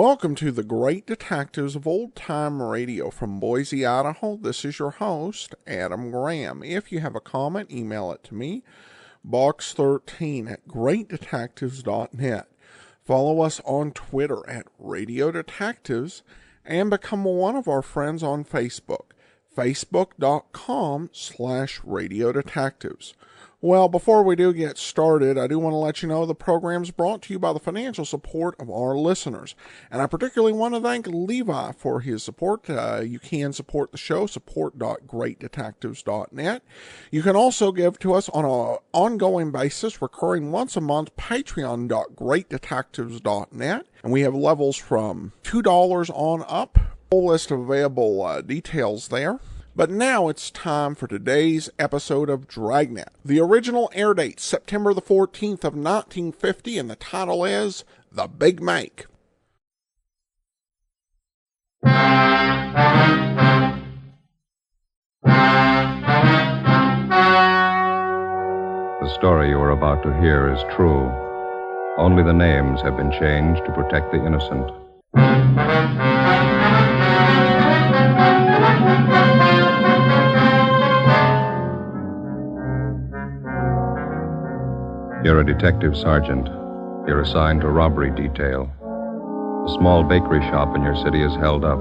Welcome to the Great Detectives of Old Time Radio from Boise, Idaho. This is your host, Adam Graham. If you have a comment, email it to me, box13@greatdetectives.net. Follow us on Twitter at Radio Detectives and become one of our friends on Facebook, facebook.com/Radio Detectives. Well, before we do get started, I do want to let you know the program is brought to you by the financial support of our listeners. And I particularly want to thank Levi for his support. You can support the show, support.greatdetectives.net. You can also give to us on an ongoing basis, recurring once a month, patreon.greatdetectives.net. And we have levels from $2 on up. Full list of available details there. But now it's time for today's episode of Dragnet. The original air date, September the 14th of 1950, and the title is The Big Make. The story you are about to hear is true. Only the names have been changed to protect the innocent. You're a detective sergeant. You're assigned to robbery detail. A small bakery shop in your city is held up.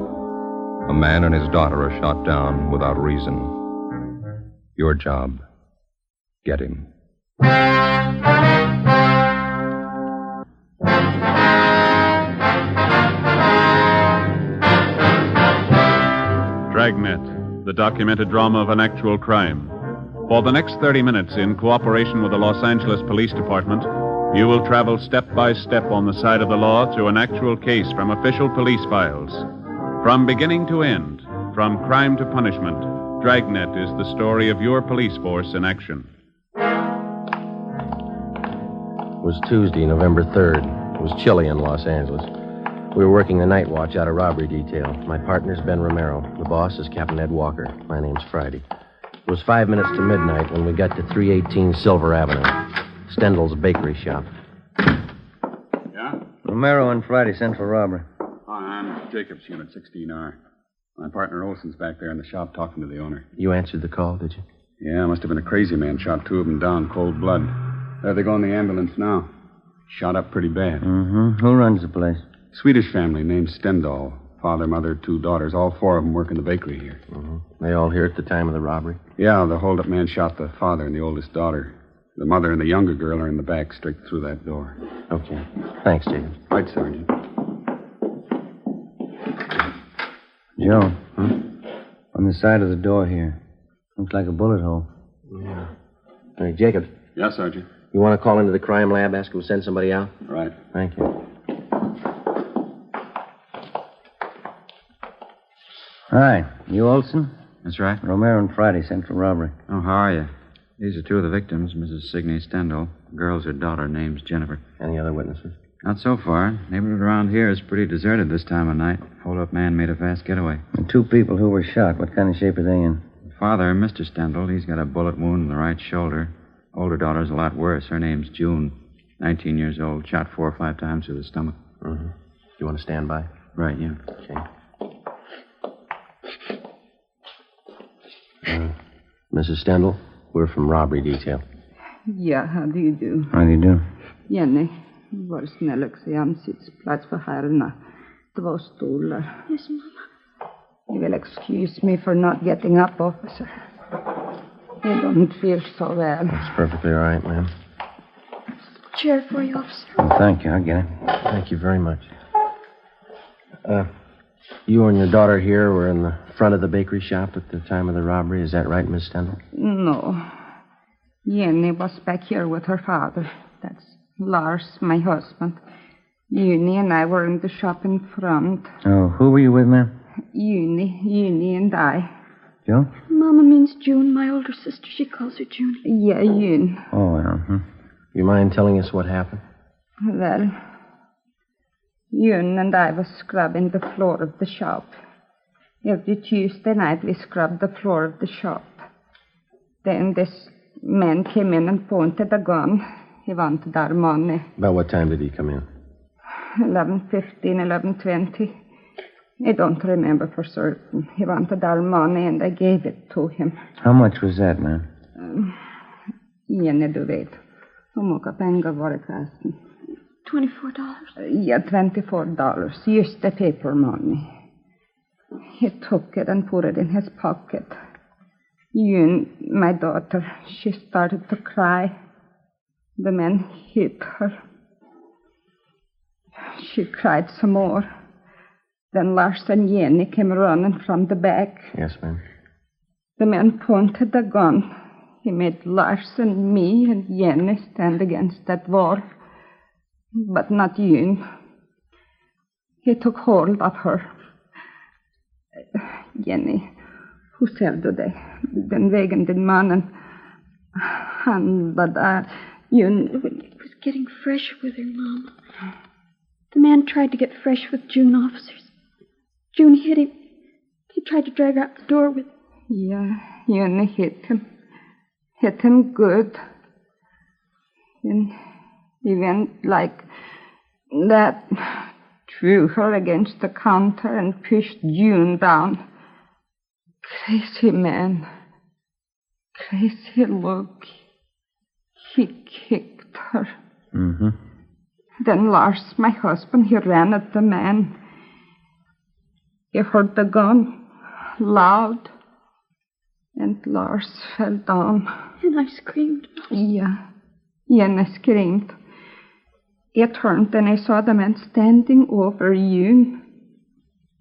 A man and his daughter are shot down without reason. Your job, get him. Dragnet, the documented drama of an actual crime. For the next 30 minutes, in cooperation with the Los Angeles Police Department, you will travel step by step on the side of the law through an actual case from official police files. From beginning to end, from crime to punishment, Dragnet is the story of your police force in action. It was Tuesday, November 3rd. It was chilly in Los Angeles. We were working the night watch out of robbery detail. My partner's Ben Romero. The boss is Captain Ed Walker. My name's Friday. It was 5 minutes to midnight when we got to 318 Silver Avenue, Stendel's bakery shop. Yeah? Romero and Friday sent for robbery. Hi, I'm Jacobs, Unit 16R. My partner Olson's back there in the shop talking to the owner. You answered the call, did you? Yeah, must have been a crazy man. Shot two of them down, cold blood. There they go in the ambulance now. Shot up pretty bad. Mm-hmm. Who runs the place? Swedish family named Stendal. Father, mother, two daughters. All four of them work in the bakery here. Mm-hmm. They all here at the time of the robbery? Yeah, the hold-up man shot the father and the oldest daughter. The mother and the younger girl are in the back, straight through that door. Okay. Thanks, Jacob. Right, Sergeant. Joe. On the side of the door here. Looks like a bullet hole. Yeah. Hey, Jacob. Yeah, Sergeant. You want to call into the crime lab, ask them to send somebody out? Right. Thank you. Hi. You Olson? That's right. Romero and Friday sent for robbery. Oh, how are you? These are two of the victims, Mrs. Signey Stendal. The girl's her daughter, name's Jennifer. Any other witnesses? Not so far. Neighborhood around here is pretty deserted this time of night. Hold-up man made a fast getaway. The two people who were shot, what kind of shape are they in? The father, Mr. Stendal, he's got a bullet wound in the right shoulder. Older daughter's a lot worse. Her name's June, 19 years old. Shot 4 or 5 times through the stomach. Mm-hmm. You want to stand by? Right, yeah. Okay. Mrs. Stendal, we're from robbery detail. Ja, how do you do? How do you do? Jenny, var snäll och se ansiktsplats för herrarna. 2 stolar. Yes, Mama. You will excuse me for not getting up, officer. I don't feel so well. That's perfectly all right, ma'am. Chair for you, officer. Well, thank you. I'll get it. Thank you very much. You and your daughter here were in the front of the bakery shop at the time of the robbery. Is that right, Miss Stendal? No. Jenny was back here with her father. That's Lars, my husband. Uni and I were in the shop in front. Oh, who were you with, ma'am? Uni and I. Joe? Mama means June, my older sister. She calls her Junie. Yeah, Yun. Oh, well. You mind telling us what happened? Well, Yun and I was scrubbing the floor of the shop. Every Tuesday night we scrubbed the floor of the shop. Then this man came in and pointed a gun. He wanted our money. About what time did he come in? 11:15, 11:20. I don't remember for certain. He wanted our money, and I gave it to him. How much was that, man? Igen, du vet. Hur mycket pengar var det, förresten? $24. Yeah, $24. Just the paper money. He took it and put it in his pocket. June, my daughter, she started to cry. The man hit her. She cried some more. Then Lars and Jenny came running from the back. Yes, ma'am. The man pointed the gun. He made Lars and me and Jenny stand against that wall. But not June. He took hold of her. Jenny, hur ser du det? Den vägen din mannen, han var där. June... It was getting fresh with her, Mama. The man tried to get fresh with June officers. June hit him. He tried to drag her out the door with... Yeah, June hit him. Hit him good. Then he went like that, threw her against the counter and pushed June down. Crazy man. Crazy look. He kicked her. Mm-hmm. Then Lars, my husband, he ran at the man. He heard the gun loud, and Lars fell down. And I screamed. Yeah, and I screamed. I turned and I saw the man standing over June.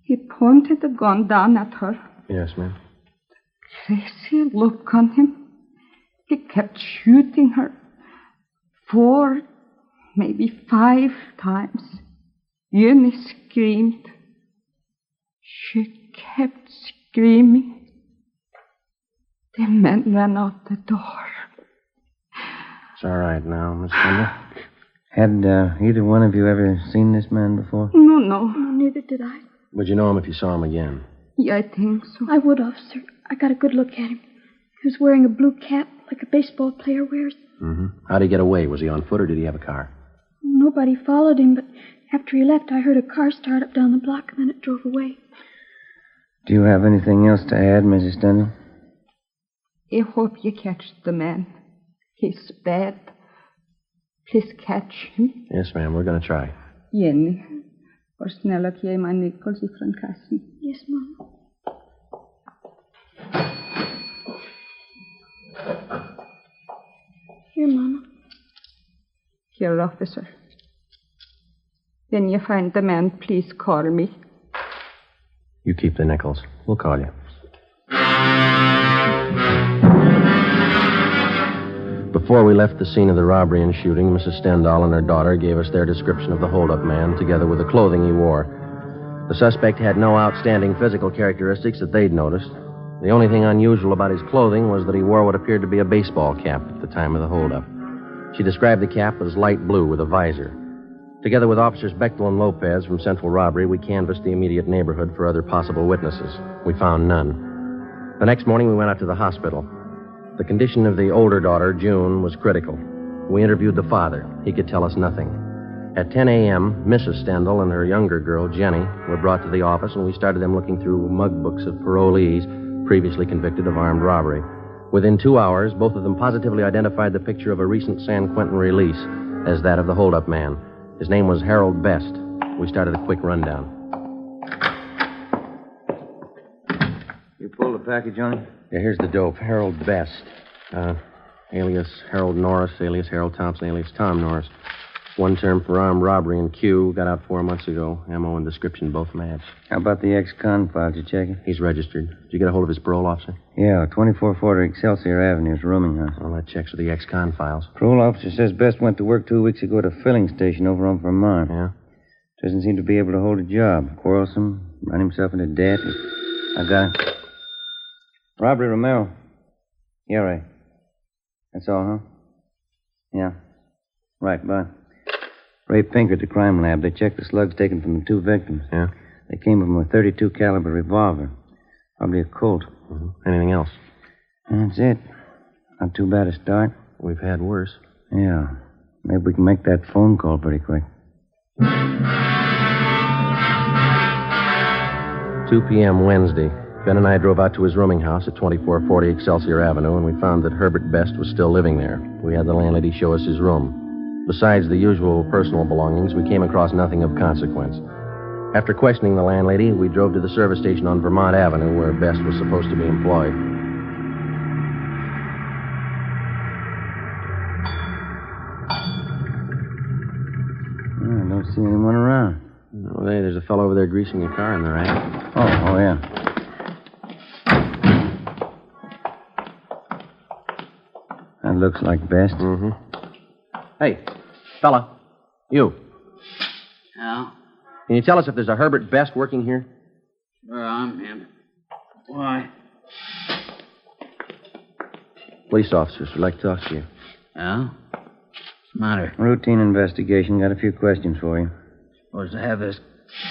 He pointed the gun down at her. Yes, ma'am. Crazy look on him. He kept shooting her 4, maybe 5 times. June screamed. She kept screaming. The man ran out the door. It's all right now, Miss Linda. Had either one of you ever seen this man before? No. No, neither did I. Would you know him if you saw him again? Yeah, I think so. I would, officer. I got a good look at him. He was wearing a blue cap like a baseball player wears. Mm-hmm. How'd he get away? Was he on foot or did he have a car? Nobody followed him, but after he left, I heard a car start up down the block, and then it drove away. Do you have anything else to add, Mrs. Stendhal? I hope you catch the man. He's bad. Please catch him. Yes, ma'am. We're going to try. Jenny, var snäll och ge mig nickels ifrån kassan. Yes, Mom. Here, Mama. Here, officer. When you find the man, please call me. You keep the nickels. We'll call you. Before we left the scene of the robbery and shooting, Mrs. Stendhal and her daughter gave us their description of the hold-up man, together with the clothing he wore. The suspect had no outstanding physical characteristics that they'd noticed. The only thing unusual about his clothing was that he wore what appeared to be a baseball cap at the time of the hold-up. She described the cap as light blue with a visor. Together with Officers Bechtel and Lopez from Central Robbery, we canvassed the immediate neighborhood for other possible witnesses. We found none. The next morning, we went out to the hospital. The condition of the older daughter, June, was critical. We interviewed the father. He could tell us nothing. At 10 a.m., Mrs. Stendhal and her younger girl, Jenny, were brought to the office, and we started them looking through mug books of parolees previously convicted of armed robbery. Within 2 hours, both of them positively identified the picture of a recent San Quentin release as that of the hold-up man. His name was Harold Best. We started a quick rundown. You pulled the package, Johnny? Yeah, here's the dope. Harold Best. Alias Harold Norris, alias Harold Thompson, alias Tom Norris. One term for armed robbery in Q. Got out 4 months ago. Ammo and description both match. How about the ex-con file? Did you check it? He's registered. Did you get a hold of his parole officer? Yeah, 2440 Excelsior Avenue is rooming house. Well, that checks with the ex-con files. Parole officer says Best went to work 2 weeks ago at a filling station over on Vermont. Yeah? Doesn't seem to be able to hold a job. Quarrelsome, run himself into debt. I got him. Robbery, Romero. Yeah, right. That's all, huh? Yeah. Right, bye. Ray Pinker at the crime lab. They checked the slugs taken from the 2 victims. Yeah? They came from a .32 caliber revolver. Probably a Colt. Mm-hmm. Anything else? That's it. Not too bad a start. We've had worse. Yeah. Maybe we can make that phone call pretty quick. 2 p.m. Wednesday. Ben and I drove out to his rooming house at 2440 Excelsior Avenue, and we found that Herbert Best was still living there. We had the landlady show us his room. Besides the usual personal belongings, we came across nothing of consequence. After questioning the landlady, we drove to the service station on Vermont Avenue, where Best was supposed to be employed. I don't see anyone around. Oh, hey, there's a fellow over there greasing your car in the rack. Oh, yeah. That looks like Best. Mm-hmm. Hey, fella, you. Yeah? Can you tell us if there's a Herbert Best working here? Sure, I'm him. Why? Police officers would like to talk to you. Yeah? What's the matter? Routine investigation. Got a few questions for you. Supposed to have this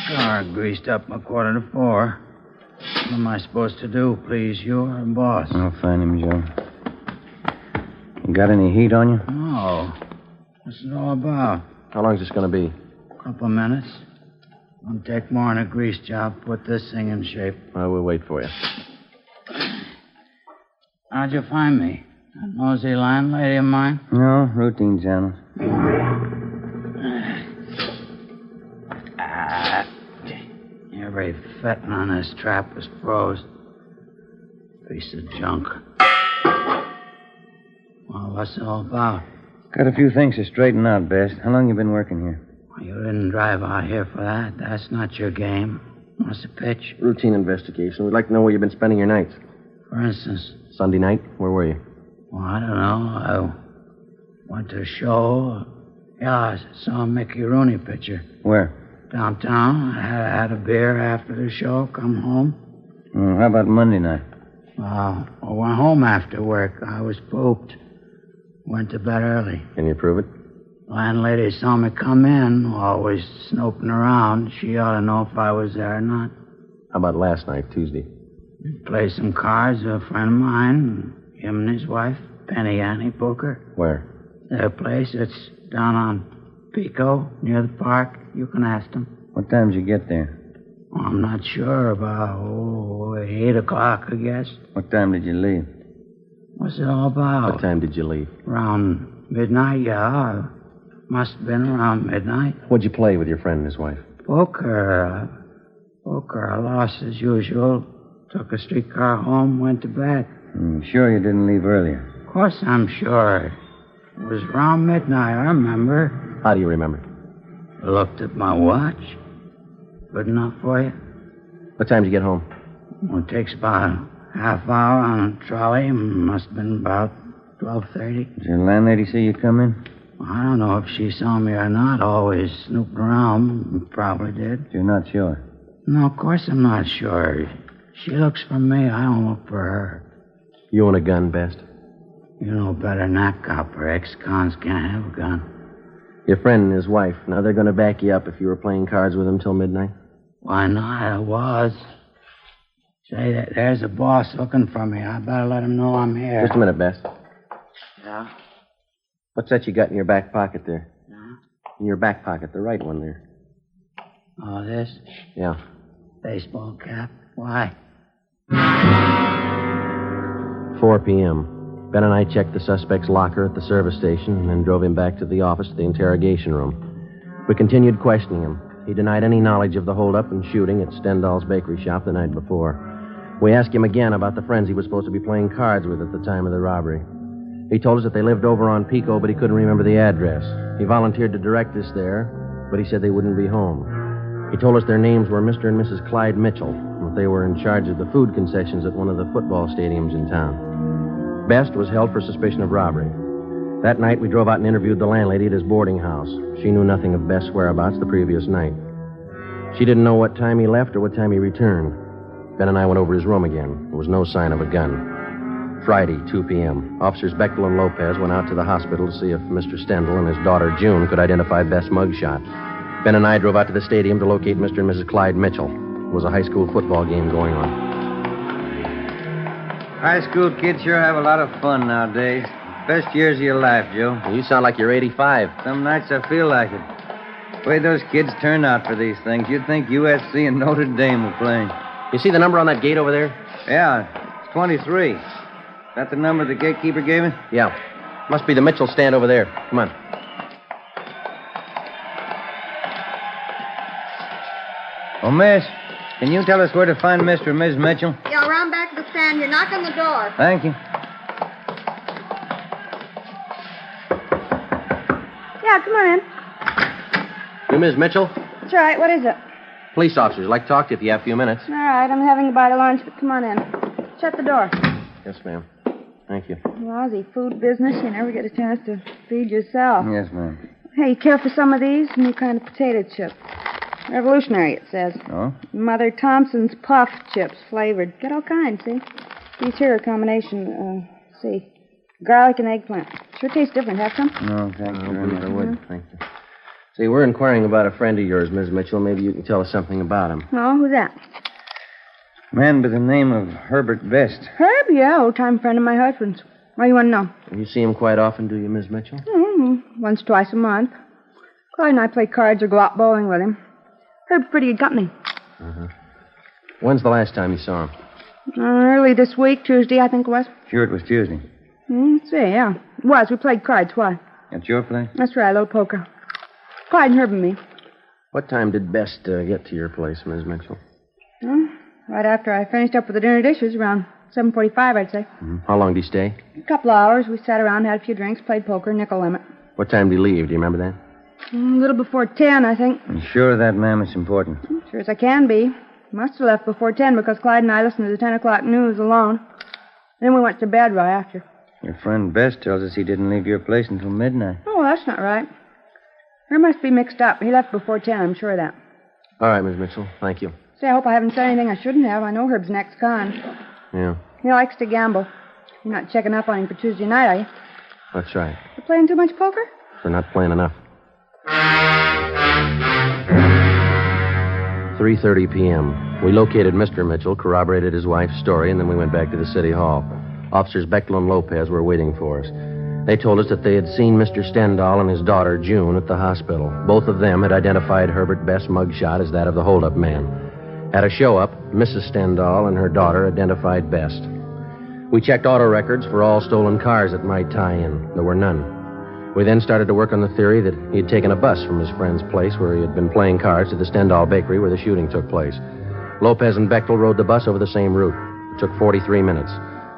car greased up a 3:45. What am I supposed to do, please? You're a boss. I'll find him, Joe. You got any heat on you? No. What's it all about? How long's this going to be? Couple of minutes. Won't take more than a grease job. Put this thing in shape. Well, we'll wait for you. How'd you find me? That nosy landlady of mine? No, routine channels. Every fettin' on this trap is froze. Piece of junk. Well, what's it all about? Got a few things to straighten out, Best. How long you been working here? Well, you didn't drive out here for that. That's not your game. What's the pitch? Routine investigation. We'd like to know where you've been spending your nights. For instance? Sunday night? Where were you? Well, I don't know. I went to a show. Yeah, I saw a Mickey Rooney picture. Where? Downtown. I had a beer after the show. Come home. How about Monday night? I went home after work. I was pooped. Went to bed early. Can you prove it? Landlady saw me come in, always snooping around. She ought to know if I was there or not. How about last night, Tuesday? Played some cards with a friend of mine, him and his wife, Penny Annie Booker. Where? Their place, it's down on Pico, near the park. You can ask them. What time did you get there? Well, I'm not sure. About, 8 o'clock, I guess. What time did you leave? What's it all about? What time did you leave? Around midnight, yeah. Must have been around midnight. What'd you play with your friend and his wife? Poker. I lost as usual. Took a streetcar home, went to bed. Sure you didn't leave earlier? Of course I'm sure. It was around midnight, I remember. How do you remember? I looked at my watch. Good enough for you? What time did you get home? Well, it takes about a half hour on a trolley. Must have been about 12:30. Did your landlady see you come in? I don't know if she saw me or not. Always snooped around. Probably did. You're not sure? No, of course I'm not sure. She looks for me. I don't look for her. You own a gun, Best? You know better than that, copper. Ex-cons can't have a gun. Your friend and his wife, now they're going to back you up if you were playing cards with them till midnight? Why not? I was. Say, there's a boss looking for me. I better let him know I'm here. Just a minute, Best. Yeah? What's that you got in your back pocket there? Yeah? In your back pocket, the right one there. Oh, this? Yeah. Baseball cap. Why? 4 p.m. Ben and I checked the suspect's locker at the service station and then drove him back to the office to the interrogation room. We continued questioning him. He denied any knowledge of the holdup and shooting at Stendhal's bakery shop the night before. We asked him again about the friends he was supposed to be playing cards with at the time of the robbery. He told us that they lived over on Pico, but he couldn't remember the address. He volunteered to direct us there, but he said they wouldn't be home. He told us their names were Mr. and Mrs. Clyde Mitchell, and that they were in charge of the food concessions at one of the football stadiums in town. Best was held for suspicion of robbery. That night, we drove out and interviewed the landlady at his boarding house. She knew nothing of Best's whereabouts the previous night. She didn't know what time he left or what time he returned. Ben and I went over his room again. There was no sign of a gun. Friday, 2 p.m. Officers Bechtel and Lopez went out to the hospital to see if Mr. Stendhal and his daughter June could identify Best's mugshot. Ben and I drove out to the stadium to locate Mr. and Mrs. Clyde Mitchell. There was a high school football game going on. High school kids sure have a lot of fun nowadays. Best years of your life, Joe. You sound like you're 85. Some nights I feel like it. The way those kids turn out for these things, you'd think USC and Notre Dame were playing. You see the number on that gate over there? Yeah, it's 23. Is that the number the gatekeeper gave me? Yeah. Must be the Mitchell stand over there. Come on. Oh, miss, can you tell us where to find Mr. and Ms. Mitchell? Yeah, around back of the stand here. Knock on the door. Thank you. Yeah, come on in. You Ms. Mitchell? That's right. What is it? Police officers. Like to talk to you if you have a few minutes. All right, I'm having a bite of lunch, but come on in. Shut the door. Yes, ma'am. Thank you. Lousy food business. You never get a chance to feed yourself. Yes, ma'am. Hey, you care for some of these? New kind of potato chip. Revolutionary, it says. Oh? Mother Thompson's puff chips, flavored. Get all kinds, see? These here are a combination, see, garlic and eggplant. Sure tastes different. Have some? No, thank you very much. I would. Thank you. See, we're inquiring about a friend of yours, Ms. Mitchell. Maybe you can tell us something about him. Oh, who's that? Man by the name of Herbert Best. Herb? Yeah, old-time friend of my husband's. What do you want to know? You see him quite often, do you, Ms. Mitchell? Once, twice a month. Clyde and I play cards or go out bowling with him. Herb's pretty good company. Uh-huh. When's the last time you saw him? Early this week, Tuesday, I think it was. Sure, it was Tuesday. Let's see, yeah. It was. We played cards. Why? At your place? That's right, a little poker. Clyde and Herb and me. What time did Best get to your place, Ms. Mitchell? Right after I finished up with the dinner dishes, around 7:45, I'd say. Mm-hmm. How long did he stay? A couple of hours. We sat around, had a few drinks, played poker, nickel limit. What time did he leave? Do you remember that? A little before 10, I think. I'm sure that, ma'am, is important. Sure as I can be. Must have left before 10 because Clyde and I listened to the 10 o'clock news alone. Then we went to bed right after. Your friend Best tells us he didn't leave your place until midnight. Oh, that's not right. There must be mixed up. He left before 10, I'm sure of that. All right, Ms. Mitchell. Thank you. Say, I hope I haven't said anything I shouldn't have. I know Herb's an ex-con. Yeah, He likes to gamble. You're not checking up on him for Tuesday night, are you? that's right. You playing too much poker? We're not playing enough. 3:30 p.m. We located Mr. Mitchell, corroborated his wife's story, and then we went back to the city hall. Officers Bechtel and Lopez were waiting for us. They told us that they had seen Mr. Stendhal and his daughter, June, at the hospital. Both of them had identified Herbert Best's mugshot as that of the holdup man. At a show-up, Mrs. Stendhal and her daughter identified Best. We checked auto records for all stolen cars that might tie in. There were none. We then started to work on the theory that he had taken a bus from his friend's place where he had been playing cards to the Stendhal bakery where the shooting took place. Lopez and Bechtel rode the bus over the same route. It took 43 minutes.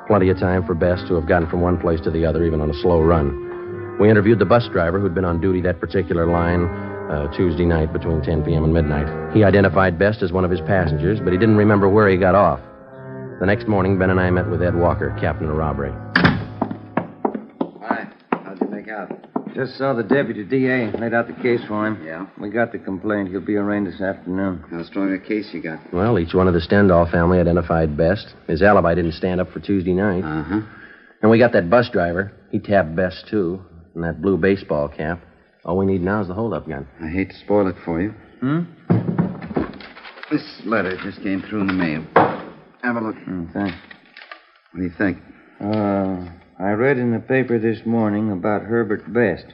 Plenty of time for Best to have gotten from one place to the other, even on a slow run. We interviewed the bus driver who'd been on duty that particular line Tuesday night between 10 p.m. and midnight. He identified Best as one of his passengers, but he didn't remember where he got off. The next morning, Ben and I met with Ed Walker, captain of robbery. Hi. How'd you make out? Just saw the deputy DA. Laid out the case for him. Yeah? We got the complaint. He'll be arraigned this afternoon. How strong a case you got? Well, each one of the Stendhal family identified Best. His alibi didn't stand up for Tuesday night. Uh-huh. And we got that bus driver. He tapped Best, too. And that blue baseball cap. All we need now is the holdup gun. I hate to spoil it for you. This letter just came through in the mail. Have a look. Thanks. What do you think? I read in the paper this morning about Herbert Best.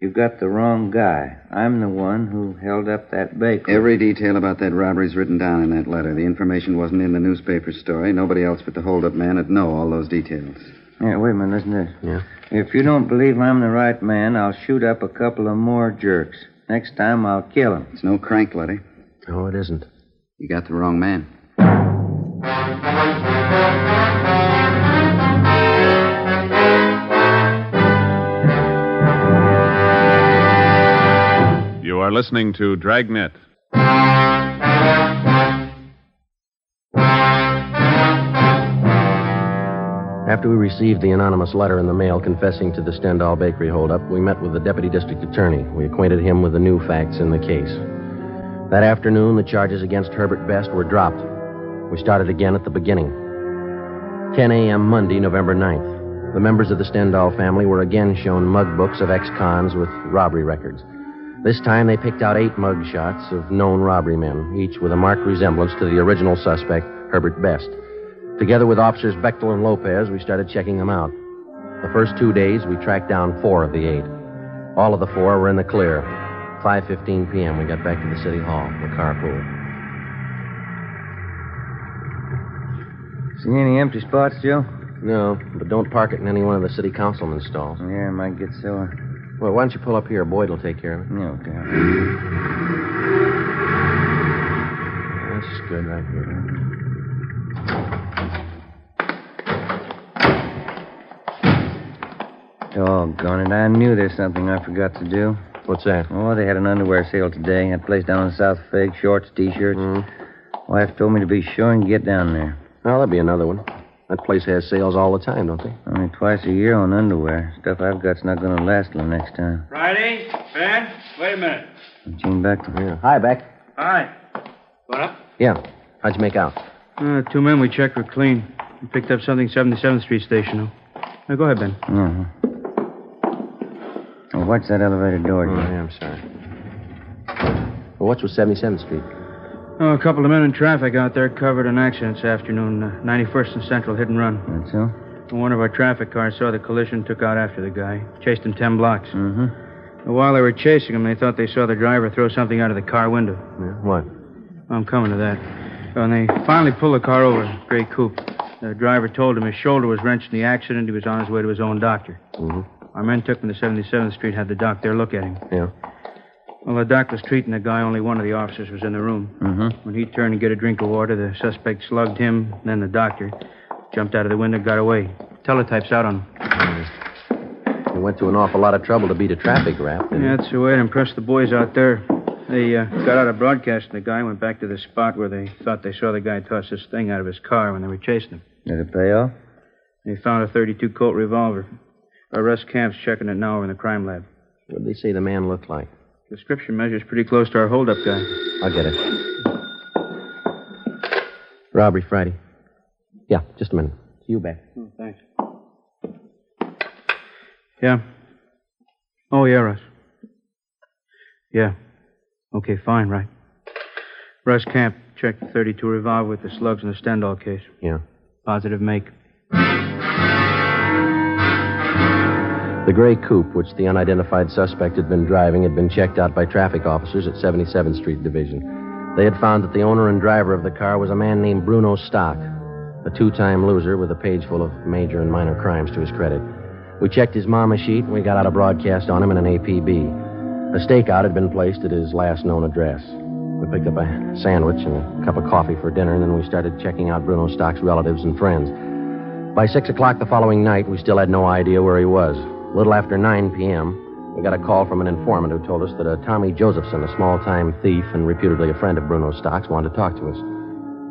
You've got the wrong guy. I'm the one who held up that bakery. Every detail about that robbery's written down in that letter. The information wasn't in the newspaper story. Nobody else but the hold-up man would know all those details. Yeah, wait a minute. Listen to this. Yeah? If you don't believe I'm the right man, I'll shoot up a couple of more jerks. Next time, I'll kill him. It's no crank letter. No, it isn't. You got the wrong man. You are listening to Dragnet. After we received the anonymous letter in the mail confessing to the Stendhal bakery holdup, we met with the deputy district attorney. We acquainted him with the new facts in the case. That afternoon, the charges against Herbert Best were dropped. We started again at the beginning. 10 a.m. Monday, November 9th. The members of the Stendhal family were again shown mug books of ex-cons with robbery records. This time, they picked out 8 mug shots of known robbery men, each with a marked resemblance to the original suspect, Herbert Best. Together with officers Bechtel and Lopez, we started checking them out. The first 2 days, we tracked down 4 of the 8. All of the 4 were in the clear. 5:15 p.m., we got back to the city hall, the carpool. See any empty spots, Joe? No, but don't park it in any one of the city councilman's stalls. Yeah, I might get sore. Well, why don't you pull up here? Boyd will take care of it. No doubt. That's good right here. Doggone it, I knew there's something I forgot to do. What's that? Oh, they had an underwear sale today. That place down on South Fig, shorts, T-shirts. Wife told me to be sure and get down there. Well, that'll be another one. That place has sales all the time, don't they? Only twice a year on underwear. Stuff I've got's not going to last till next time. Friday? Ben? Wait a minute. Gene Beck. Yeah. Hi, Beck. Hi. What up? Yeah. How'd you make out? 2 men we checked were clean. We picked up something 77th Street station. Now, go ahead, Ben. Uh-huh. Oh, watch that elevator door, Joe. Yeah, I'm sorry. Well, what's with 77th Street? Oh, a couple of men in traffic out there covered an accident this afternoon. 91st and Central, hit and run. That's so? One of our traffic cars saw the collision, took out after the guy. Chased him 10 blocks. Mm-hmm. While they were chasing him, they thought they saw the driver throw something out of the car window. Yeah, what? I'm coming to that. When they finally pulled the car over, gray coupe, the driver told him his shoulder was wrenched in the accident. He was on his way to his own doctor. Mm-hmm. Our men took him to 77th Street, had the doc there look at him. Yeah. While the doc was treating the guy, only one of the officers was in the room. Mm-hmm. When he turned to get a drink of water, the suspect slugged him, then the doctor. Jumped out of the window, got away. Teletype's out on him. He went to an awful lot of trouble to beat a traffic rap. Yeah, that's the way it impressed the boys out there. They got out of broadcasting the guy, went back to the spot where they thought they saw the guy toss this thing out of his car when they were chasing him. Did it pay off? They found a .32 Colt revolver. Our Russ Camp's checking it now over in the crime lab. What did they say the man looked like? Description measures pretty close to our holdup guy. I'll get it. Robbery Friday. Yeah, just a minute. See you back. Oh, thanks. Yeah. Oh, yeah, Russ. Yeah. Okay, fine, right. Russ Camp checked the .32 revolver with the slugs in the Stendhal case. Yeah. Positive make. The gray coupe, which the unidentified suspect had been driving, had been checked out by traffic officers at 77th Street Division. They had found that the owner and driver of the car was a man named Bruno Stock, a two-time loser with a page full of major and minor crimes to his credit. We checked his mama sheet, and we got out a broadcast on him in an APB. A stakeout had been placed at his last known address. We picked up a sandwich and a cup of coffee for dinner, and then we started checking out Bruno Stock's relatives and friends. By 6 o'clock the following night, we still had no idea where he was. A little after 9 p.m., we got a call from an informant who told us that a Tommy Josephson, a small-time thief and reputedly a friend of Bruno Stock's, wanted to talk to us.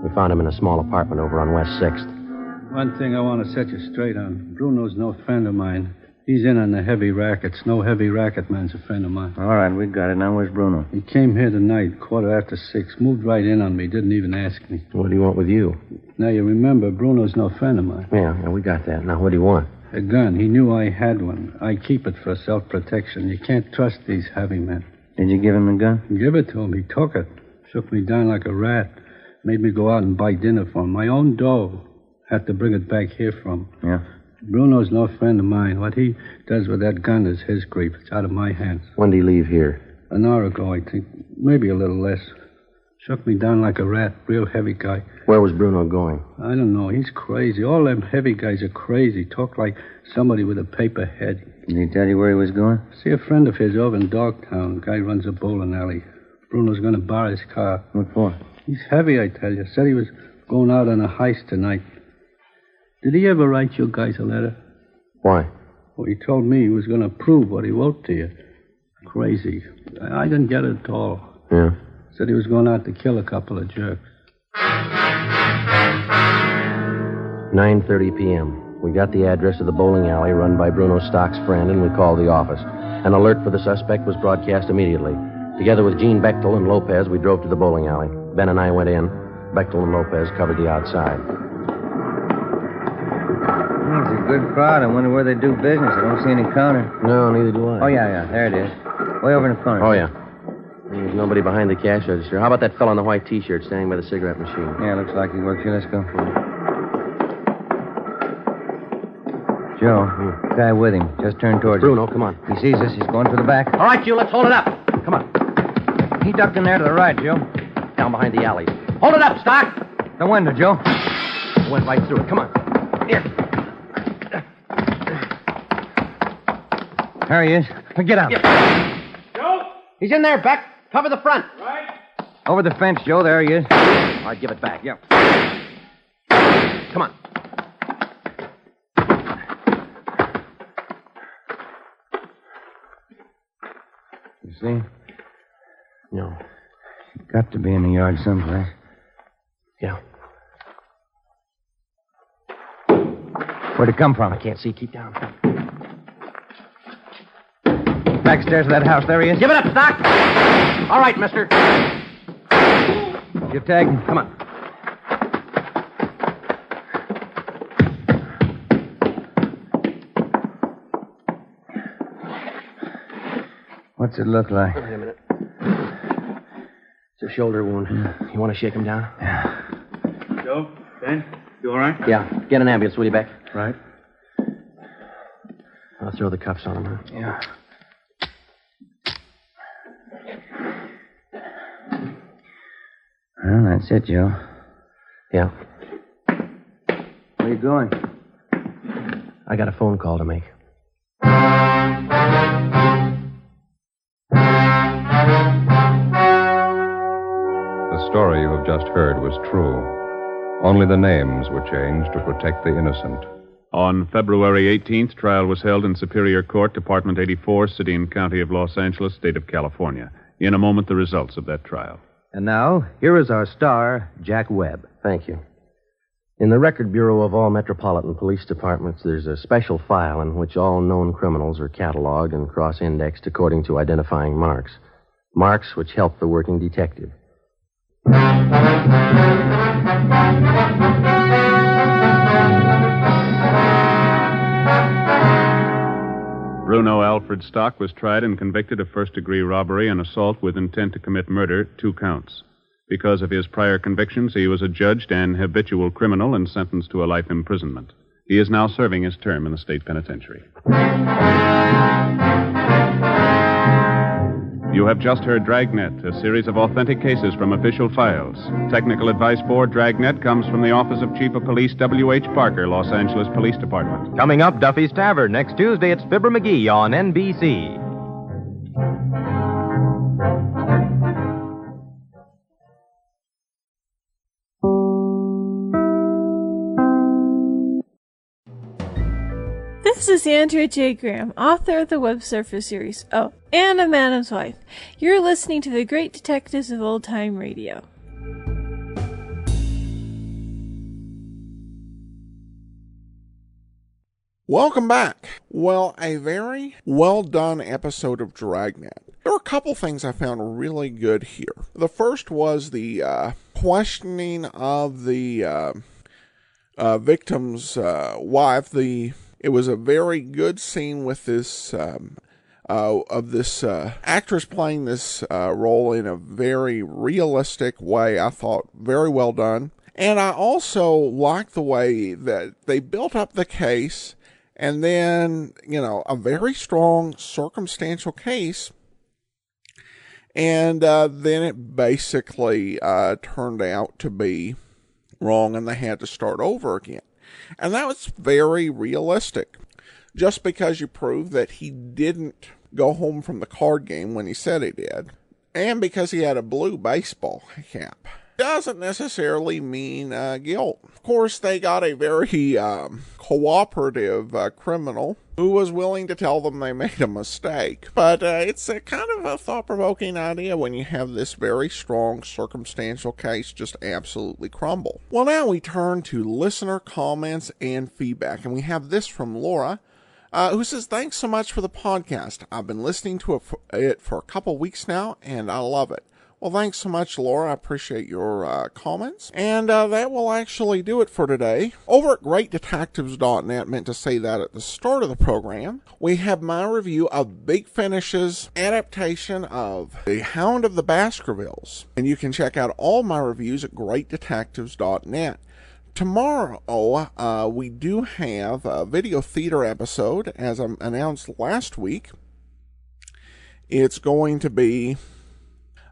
We found him in a small apartment over on West 6th. One thing I want to set you straight on. Bruno's no friend of mine. He's in on the heavy rackets. No heavy racket man's a friend of mine. All right, we got it. Now where's Bruno? He came here tonight, 6:15. Moved right in on me. Didn't even ask me. What do you want with you? Now, you remember, Bruno's no friend of mine. Yeah, we got that. Now, what do you want? A gun. He knew I had one. I keep it for self-protection. You can't trust these heavy men. Did you give him the gun? Give it to him. He took it. Shook me down like a rat. Made me go out and buy dinner for him. My own dough. Had to bring it back here from. Yeah. Bruno's no friend of mine. What he does with that gun is his grief. It's out of my hands. When did he leave here? An hour ago, I think. Maybe a little less. Shook me down like a rat. Real heavy guy. Where was Bruno going? I don't know. He's crazy. All them heavy guys are crazy. Talk like somebody with a paper head. Did he tell you where he was going? See a friend of his over in Dogtown. Guy runs a bowling alley. Bruno's going to borrow his car. What for? He's heavy, I tell you. Said he was going out on a heist tonight. Did he ever write you guys a letter? Why? Well, he told me he was going to prove what he wrote to you. Crazy. I didn't get it at all. Yeah? Said he was going out to kill a couple of jerks. 9:30 p.m. We got the address of the bowling alley run by Bruno Stock's friend, and we called the office. An alert for the suspect was broadcast immediately. Together with Gene Bechtel and Lopez, we drove to the bowling alley. Ben and I went in. Bechtel and Lopez covered the outside. It's a good crowd. I wonder where they do business. I don't see any counter. No, neither do I. Oh, yeah. There it is. Way over in the corner. Oh, yeah. There's nobody behind the cash register. How about that fellow in the white T-shirt standing by the cigarette machine? Yeah, looks like he works here. Let's go. Joe, guy with him. Just turned towards Bruno, come on. He sees us. He's going for the back. All right, you, let's hold it up. Come on. He ducked in there to the right, Joe. Down behind the alley. Hold it up, Stock! The window, Joe. Went right through it. Come on. Here. There he is. Get out. Joe? He's in there, Beck. Cover the front. Right. Over the fence, Joe. There he is. All right, give it back. Yeah. Come on. You see? No. Got to be in the yard someplace. Yeah. Where'd it come from? I can't see. Keep down. Backstairs of that house. There he is. Give it up, Stock. All right, mister. You tag him. Come on. What's it look like? Wait a minute. It's a shoulder wound. You want to shake him down? Yeah. Joe? Ben? You all right? Yeah. Get an ambulance, will you, Beck? Right. I'll throw the cuffs on him, huh? Yeah. Well, that's it, Joe. Yeah. Where you going? I got a phone call to make. The story you have just heard was true. Only the names were changed to protect the innocent. On February 18th, trial was held in Superior Court, Department 84, City and County of Los Angeles, State of California. In a moment, the results of that trial. And now, here is our star, Jack Webb. Thank you. In the Record Bureau of all metropolitan police departments, there's a special file in which all known criminals are cataloged and cross-indexed according to identifying marks. Marks which help the working detective. Bruno Alfred Stock was tried and convicted of first-degree robbery and assault with intent to commit murder, 2 counts. Because of his prior convictions, he was adjudged an habitual criminal and sentenced to a life imprisonment. He is now serving his term in the state penitentiary. You have just heard Dragnet, a series of authentic cases from official files. Technical advice for Dragnet comes from the Office of Chief of Police W.H. Parker, Los Angeles Police Department. Coming up, Duffy's Tavern. Next Tuesday, it's Fibber McGee on NBC. This is Andrea J. Graham, author of the Web Surfer series. Oh, and a Madam's Wife. You're listening to the Great Detectives of Old Time Radio. Welcome back. Well, a very well done episode of Dragnet. There were a couple things I found really good here. The first was the questioning of the victim's wife. It was a very good scene with this actress playing this role in a very realistic way. I thought very well done. And I also liked the way that they built up the case, and then, a very strong circumstantial case. And then it basically turned out to be wrong, and they had to start over again. And that was very realistic. Just because you prove that he didn't go home from the card game when he said he did, and because he had a blue baseball cap, doesn't necessarily mean guilt. Of course, they got a very cooperative criminal who was willing to tell them they made a mistake. But it's a kind of a thought-provoking idea when you have this very strong circumstantial case just absolutely crumble. Well, now we turn to listener comments and feedback, and we have this from Laura, who says, "Thanks so much for the podcast. I've been listening to it for a couple weeks now, and I love it." Well, thanks so much, Laura. I appreciate your comments. And that will actually do it for today. Over at GreatDetectives.net, meant to say that at the start of the program, we have my review of Big Finish's adaptation of The Hound of the Baskervilles. And you can check out all my reviews at GreatDetectives.net. Tomorrow, we do have a video theater episode, as I announced last week. It's going to be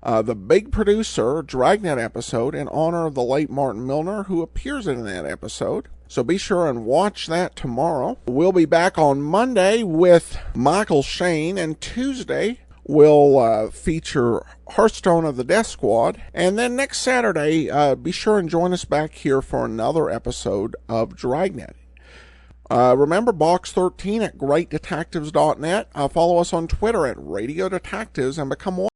the Big Producer Dragnet episode in honor of the late Martin Milner, who appears in that episode. So be sure and watch that tomorrow. We'll be back on Monday with Michael Shane, and Tuesday we'll feature Hearthstone of the Death Squad. And then next Saturday, be sure and join us back here for another episode of Dragnet. Remember Box 13 at greatdetectives.net. Follow us on Twitter at Radio Detectives and become one